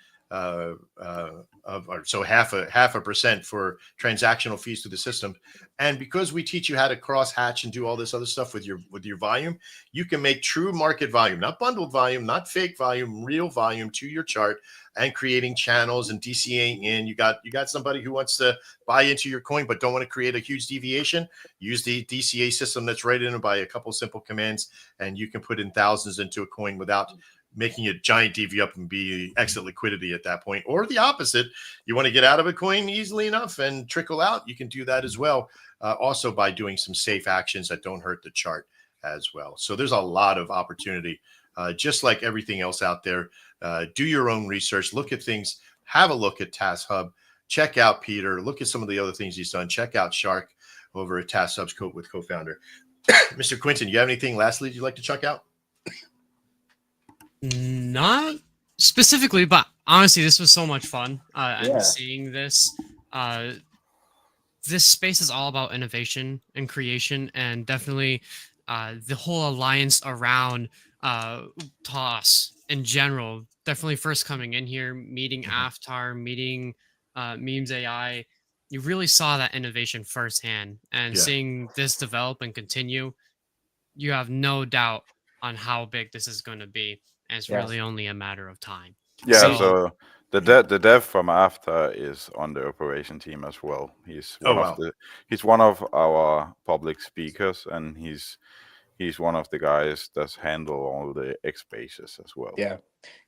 so half a percent for transactional fees to the system. And because we teach you how to cross hatch and do all this other stuff with your volume, you can make true market volume, not bundled volume, not fake volume, real volume to your chart, and creating channels and DCAing in. You got somebody who wants to buy into your coin but don't want to create a huge deviation. Use the DCA system that's right in by a couple simple commands, and you can put in thousands into a coin without making a giant DV up and be exit liquidity at that point. Or the opposite, you want to get out of a coin easily enough and trickle out, you can do that as well. Also by doing some safe actions that don't hurt the chart as well. So there's a lot of opportunity, just like everything else out there. Do your own research, look at things, have a look at TassHub, check out Peter, look at some of the other things he's done, check out Shark over at TassHub's with co-founder. Mr. Quinton, you have anything lastly you'd like to check out? Not specifically, but honestly, this was so much fun. And seeing this, this space is all about innovation and creation, and definitely the whole alliance around TOS in general. Definitely first coming in here, meeting Aftar, meeting Memes AI. You really saw that innovation firsthand, and seeing this develop and continue, you have no doubt on how big this is going to be. And it's really only a matter of time. Yeah, so the dev from After is on the operation team as well. He's one of our public speakers, and he's one of the guys that handle all the X spaces as well.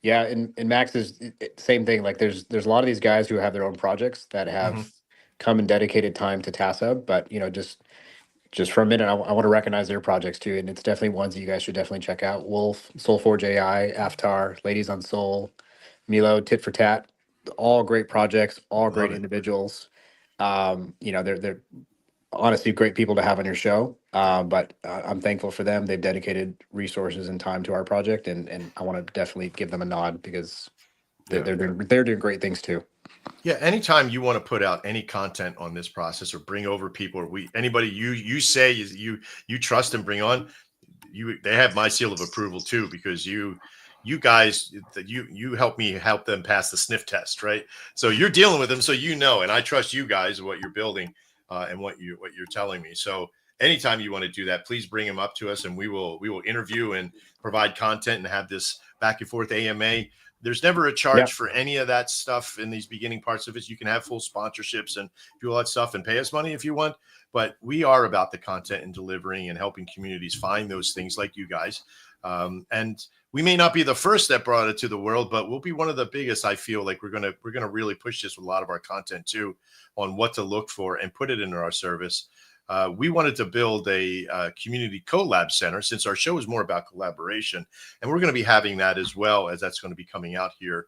Yeah, and Max is same thing. Like there's a lot of these guys who have their own projects that have come and dedicated time to TassHub, but just for a minute, I want to recognize their projects too, and it's definitely ones that you guys should definitely check out. Wolf, Soulforge AI, Aftar, Ladies on Soul, Milo, Tit for Tat, all great projects, all great individuals. They're honestly great people to have on your show. But I'm thankful for them. They've dedicated resources and time to our project, and I want to definitely give them a nod because they're doing great things too. Yeah, anytime you want to put out any content on this process or bring over people, or anybody you say you trust and bring on, they have my seal of approval too, because you guys you help them pass the sniff test, right? So you're dealing with them, so and I trust you guys what you're building and what you're telling me. So anytime you want to do that, please bring them up to us, and we will interview and provide content and have this back and forth AMA There's never a charge Yeah. for any of that stuff in these beginning parts of it. You can have full sponsorships and do all that stuff and pay us money if you want. But we are about the content and delivering and helping communities find those things like you guys. And we may not be the first that brought it to the world, but we'll be one of the biggest. I feel like we're gonna really push this with a lot of our content too, on what to look for and put it into our service. We wanted to build a community collab center, since our show is more about collaboration, and we're going to be having that as well, as that's going to be coming out here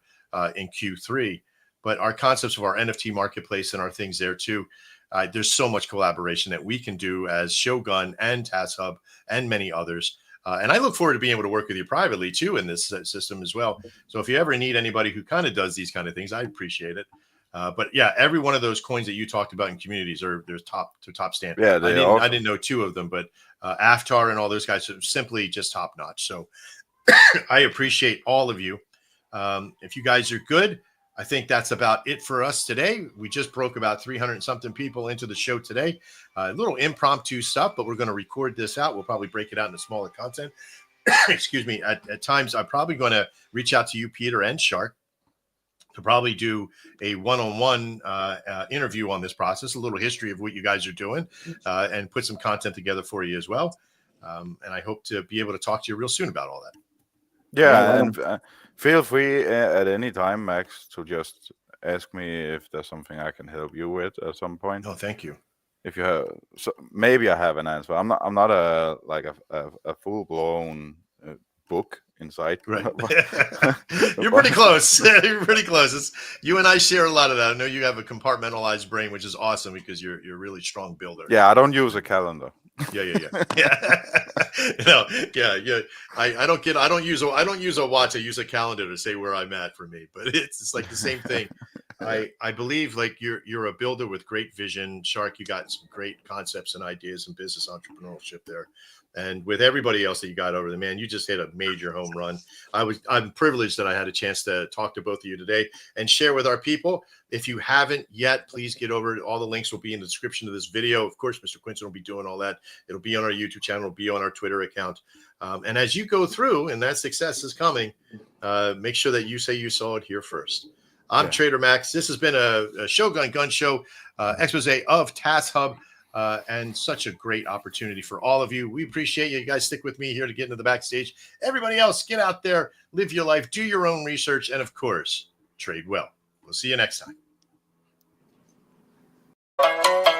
in Q3. But our concepts of our NFT marketplace and our things there too, there's so much collaboration that we can do as Shogun and TassHub and many others. And I look forward to being able to work with you privately too in this system as well. So if you ever need anybody who kind of does these kind of things, I appreciate it. But yeah, every one of those coins that you talked about in communities they're top standard. Yeah, I didn't know two of them, but Aftar and all those guys are simply just top notch. So I appreciate all of you. If you guys are good, I think that's about it for us today. We just broke about 300 and something people into the show today. A little impromptu stuff, but we're going to record this out. We'll probably break it out into smaller content. Excuse me. At times, I'm probably going to reach out to you, Peter and Shark, to probably do a one-on-one interview on this process, a little history of what you guys are doing, and put some content together for you as well. And I hope to be able to talk to you real soon about all that. Yeah, and feel free at any time, Max, to just ask me if there's something I can help you with at some point. No, thank you. If you have, so maybe I have an answer. I'm not a full blown book inside. Right. You're pretty close. You're pretty close. You and I share a lot of that. I know you have a compartmentalized brain, which is awesome because you're a really strong builder. Yeah, I don't use a calendar. Yeah. I don't use a watch. I use a calendar to say where I'm at for me. But it's like the same thing. I believe like you're a builder with great vision. Shark, you got some great concepts and ideas and business entrepreneurship there. And with everybody else that you got over there, man, you just hit a major home run. I'm privileged that I had a chance to talk to both of you today and share with our people. If you haven't yet, please get over. All the links will be in the description of this video. Of course, Mr. Quinton will be doing all that. It'll be on our YouTube channel, it'll be on our Twitter account. And as you go through and that success is coming, make sure that you say you saw it here first. I'm Trader Max. This has been a Shogun Gun Show expose of TassHub. And such a great opportunity for all of you. We appreciate you. You guys stick with me here to get into the backstage. Everybody else, get out there, live your life, do your own research, and of course, trade well. We'll see you next time.